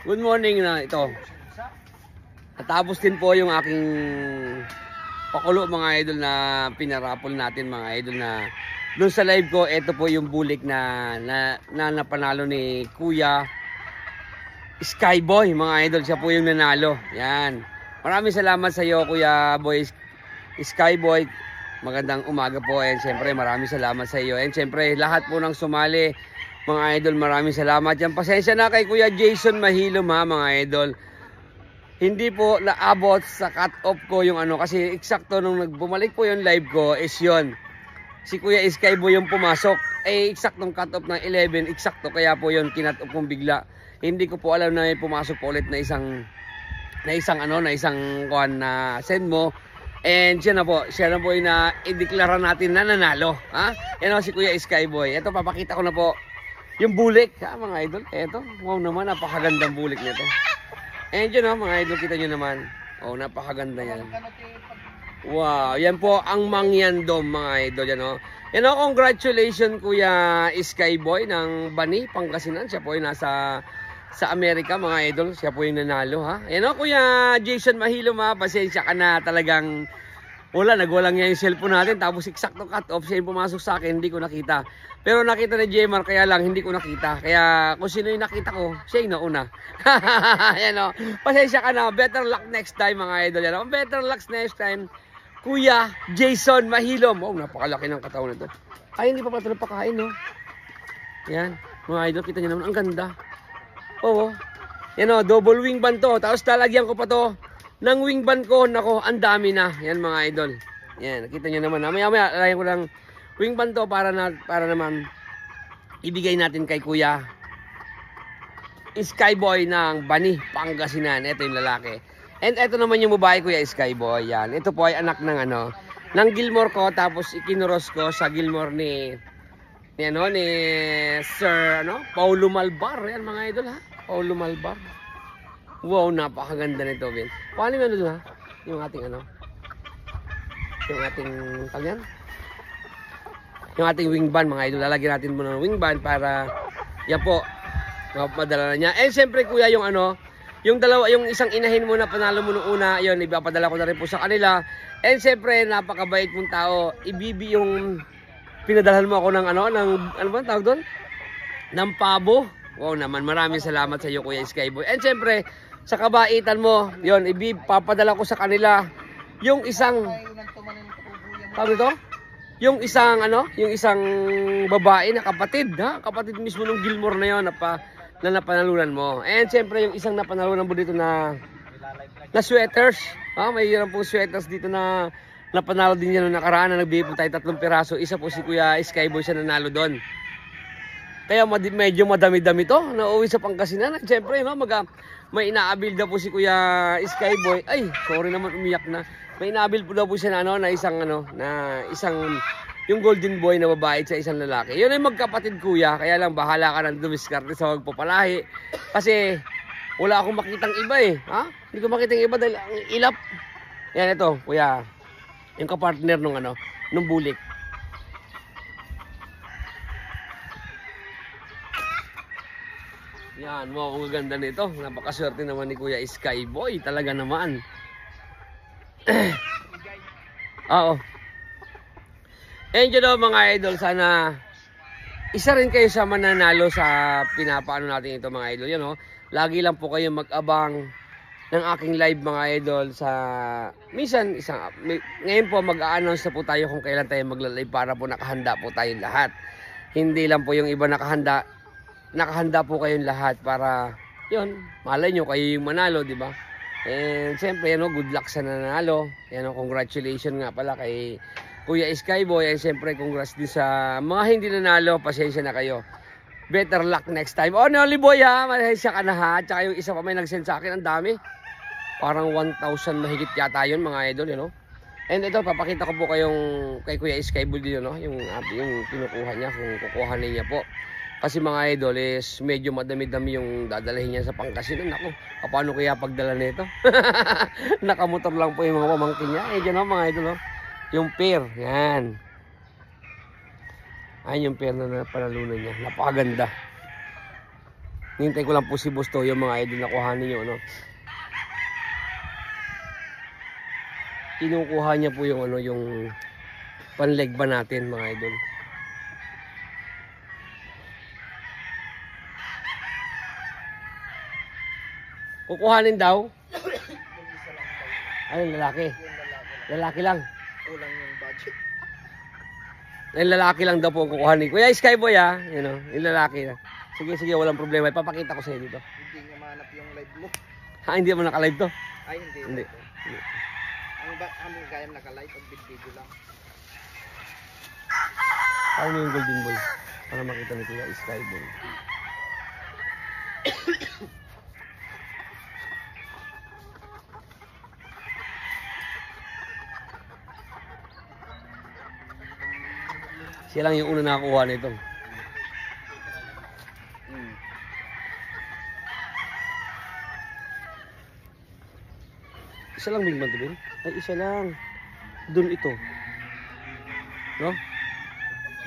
Good morning na ito. Natapos din po yung aking pakulo mga idol na pinarapol natin mga idol na doon sa live ko. Ito po yung bulik na napanalo ni Kuya Skyboy mga idol. Siya po yung nanalo. Yan. Maraming salamat sa iyo Kuya Boy Skyboy. Magandang umaga po. And siyempre maraming salamat sa iyo. And siyempre lahat po ng sumali mga idol, maraming salamat. Yan, pasensya na kay Kuya Jason Mahilom ha mga idol. Hindi po naabot sa cut-off ko yung ano, kasi eksakto nung bumalik po yung live ko is yun. Si Kuya Skyboy yung pumasok. Eh, eksaktong cut-off ng 11, eksakto. Kaya po yun, kinat-off kong bigla. Hindi ko po alam na may pumasok po ulit na isang kuhan na send mo. And siya na po yung i-declare natin na nanalo. Ha? Yan o si Kuya Skyboy. Ito, papakita ko na po. Yung bulik, ha, mga idol. Eto, wow naman, napakagandang bulik nito. And yun, mga idol, kita nyo naman. Oh, napakaganda yan. Wow, yan po ang Mangyandom, mga idol. Yan, yan, congratulations, Kuya Skyboy ng Bani, Pangasinan. Siya po yung nasa Amerika, mga idol. Siya po yung nanalo, ha. Yan, Kuya Jason Mahilom, ha. Pasensya ka na talagang nagwalang niya yung cellphone natin. Tapos eksakto cut off, siya yung pumasok sa akin, hindi ko nakita. Pero nakita ni Jemar, kaya lang hindi ko nakita. Kaya kung sino yung nakita ko, siya yung nauna. Yan o. Pasensya ka na. Better luck next time mga idol. Yan o. Better luck next time. Kuya Jason Mahilom. Oh, napakalaki ng katawan nito. Ay, hindi pa pala ito napakain, no? Yan. Mga idol, kita nyo naman. Ang ganda. Oo. Yan o. Double wing band to. Tapos talagyan ko pa to ng wing band ko. Nako, ang dami na. Yan mga idol. Yan. Nakita nyo naman. Maya-maya, lagyan ko lang wing band to para naman ibigay natin kay Kuya Skyboy ng Bani, Pangasinan. Ito yung lalaki. And ito naman yung babae, Kuya Skyboy. Yan. Ito po ay anak ng ng Gilmore ko, tapos ikinuros ko sa Gilmore ni Sir Paulo Malbar. Yan mga idol ha. Paulo Malbar. Wow, napakaganda nito, Ben. Paano yung doon ha? Yung ating yung ating talyan. Yung ating wing band mga idol, lalagyan natin muna ng wing band para yan po madala na niya. And siyempre Kuya yung yung dalawa, yung isang inahin mo na panalo mo nung una, yun ipapadala ko na rin po sa kanila. And siyempre napakabait mong tao. Ibibi yung pinadalhan mo ako ng ano ba tawag doon? Ng pabo. Wow naman, maraming salamat sa iyo Kuya Skyboy. And siyempre sa kabaitan mo, yun papadala ko sa kanila yung isang tawag ito? Yung isang babae na kapatid, ha? Kapatid mismo ng Gilmore na 'yon na napanalunan mo. And siyempre yung isang napanalunan mo dito na sweaters, ha? Mayroon pong sweaters dito na napanalo din niya noong nakaraan na nagbigay po tayo 3 piraso. Isa po si Kuya Skyboy siya nanalo doon. Kaya medyo madami-dami to. Nauwi sa Pangasinan. Siyempre, may inaabil daw po si Kuya Skyboy. Ay, sorry naman umiyak na. May inaabil po daw po siya na isang yung golden boy na babae sa isang lalaki. Yun ay magkapatid Kuya. Kaya lang bahala ka nang dumiskarte sa magpapalahi. Kasi wala akong makitang iba eh. Ha? Hindi ko makitang iba dahil ang ilap. Yan ito, Kuya. Yung kapartner nung bulik. Yan, wow, ang ganda nito. Napakaswerte naman ni Kuya Skyboy. Talaga naman. Oo. And yun mga idol, sana isa rin kayo sa mananalo sa pinapaano natin ito mga idol. Yan lagi lang po kayo mag-abang ng aking live mga idol sa minsan ngayon po mag-a-announce na po tayo kung kailan tayo magla-live para po nakahanda po tayong lahat. Hindi lang po yung iba nakahanda po kayong lahat para yun, malay nyo kayo yung manalo, di ba? And siyempre, good luck sa nanalo. Congratulations nga pala kay Kuya Skyboy. And siyempre, congrats din sa mga hindi nanalo. Pasensya na kayo. Better luck next time. Oh, Nolly Boy ha, pasensya ka na ha. Tsaka yung isa pa may nag-send sa akin, ang dami. Parang 1,000 mahigit yata yun mga idol, And ito, papakita ko po kay Kuya Skyboy dito, yung kinukuha niya, kung kukuhanin niya po. Kasi mga idol is medyo madami-dami yung dadalhin niya sa Pangasinan. Ako, paano kaya pagdala nito? Nakamotor lang po yung mga pamangkin niya. Dyan mga idol, yung pair. Yan. Ayan yung pair na napanalunan niya. Napakaganda. Nintay ko lang po si Busto yung mga idol na kuhanin nyo, ano. Kinukuha niya po yung ano, yung panleg ba natin, mga idol. Kukuhanin daw? Ano, lalaki? Lalaki lang. Kulang yung budget. Yung lalaki lang daw po ang kukuhanin. Kuya Skyboy ha, you know, yung lalaki na. Sige, sige, walang problema. Ipapakita ko sa iyo dito. Hindi niya mahanap yung live mo. Ha, hindi mo naka-live to? Ay, hindi. Hindi. Ang gaya naka-live pag video lang. Paano yung golden boy? Para makita ni Kuya Skyboy. Siya lang yung una nakakuha nito. Isa lang big man to, Ben? Ay, isa lang. Doon ito. No?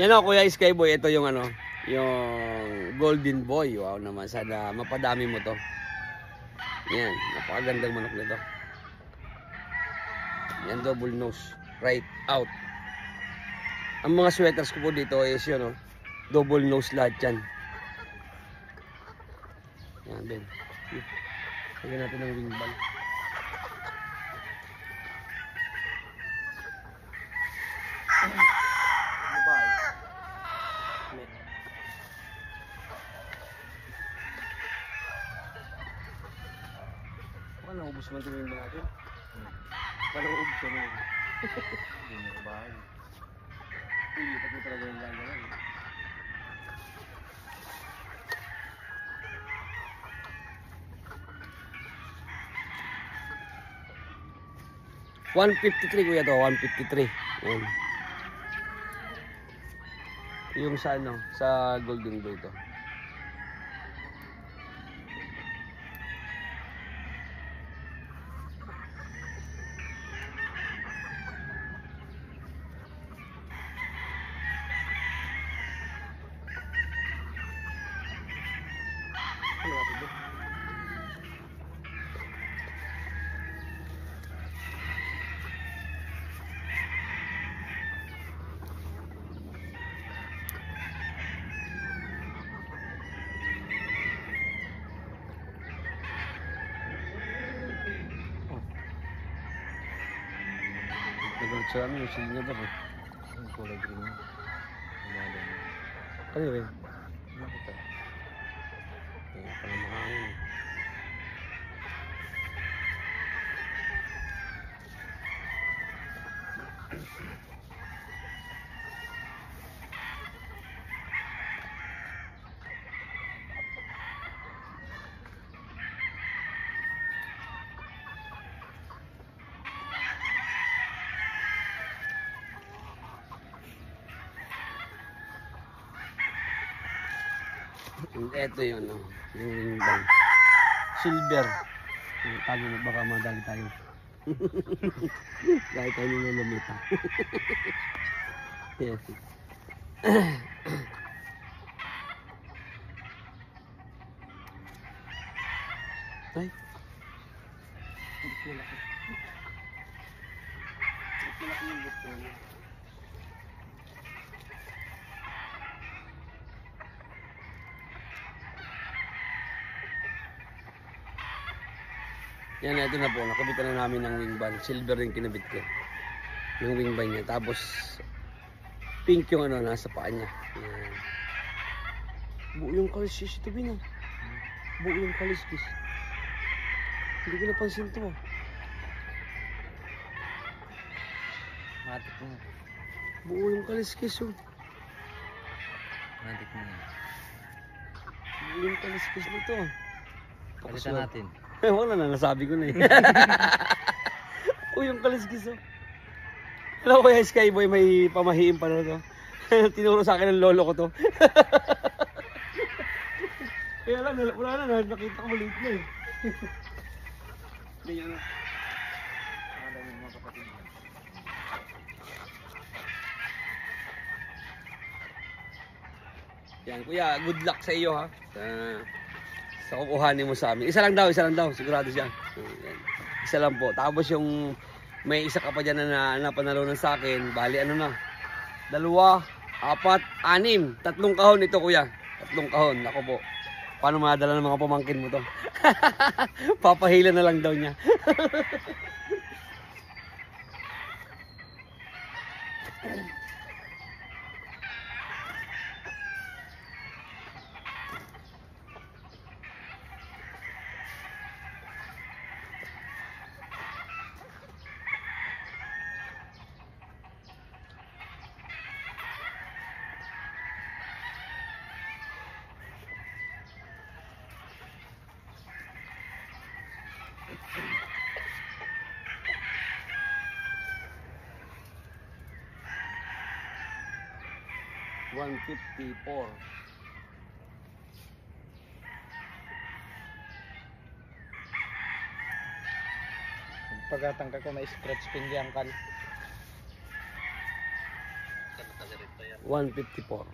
Yan o, Kuya Skyboy. Ito yung ano, yung golden boy. Wow naman. Sana mapadami mo to. Yan. Napakagandang manok nito. Yan, double nose. Right out. Ang mga sweaters ko po dito is yun, no? Double nose lahat yan. Yan, Ben. Lagyan natin ng wing ball. Paano ubus man ito yung mga natin? Paano ubus man ito? Hindi mo kabahan. Hindi, pati talaga yung gagawin. $153 kuya to, 153. Yan. Yung sa ano, sa golden boy to. Nagalit sa amin yung silingan daw eh. Ang kulay green. Ano yun? Nakita. Kaya pala makangin. Ito yun, no? Yung wing ball. Silver. Tago na baka madali tayo. Dahil tayo nilalamita. Yes. Ay. Yan, ito na po. Nakabitan na namin ng wing band. Silver rin kinabit ko. Yung wing band niya. Tapos, pink yung ano, nasa paa niya. Yan. Buo yung kaliskis ito, Bin. Buo yung kaliskis. Hindi ko napansin to. Matik mo. Buo yung kaliskis, oh. Matik mo. Buo yung kaliskis nito. Palitan natin. Wala na, nasabi ko na eh. Yung kaliskis, oh. Alam ko yung Skyboy, may pamahiin pa na to. Tinuro sa akin ng lolo ko to. Kaya lang, wala na, nakita ko maliit na eh. Hindi yan na. Nakala yung mga kapatid mo. Yan, kuya, good luck sa iyo ha. sa kukuhanin mo sa amin. Isa lang daw, sigurado siya. Ayan. Isa lang po. Tapos yung may isa ka pa dyan na napanalunan sa akin, bali ano na, 2, 4, 6, 3 kahon ito kuya. 3 kahon, ako po. Paano madala ng mga pamangkin mo to? Papahila na lang daw niya. $154. Pagkatangka ko may scratch pin diyan kan. 154.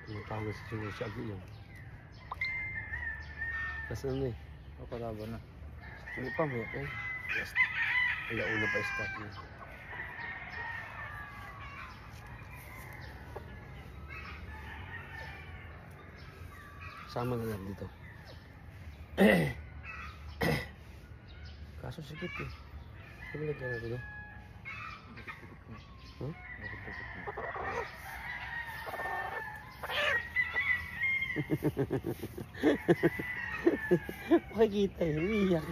Tumatawag sa siguro si Agui yun. Kasi ano eh. O kalabo na. Hindi pa mo eh. Alauna pa start niya. Sama na lang dito. Kaso sikip eh. Ano lagyan natin no? Huh? Makikita eh, umiiyak.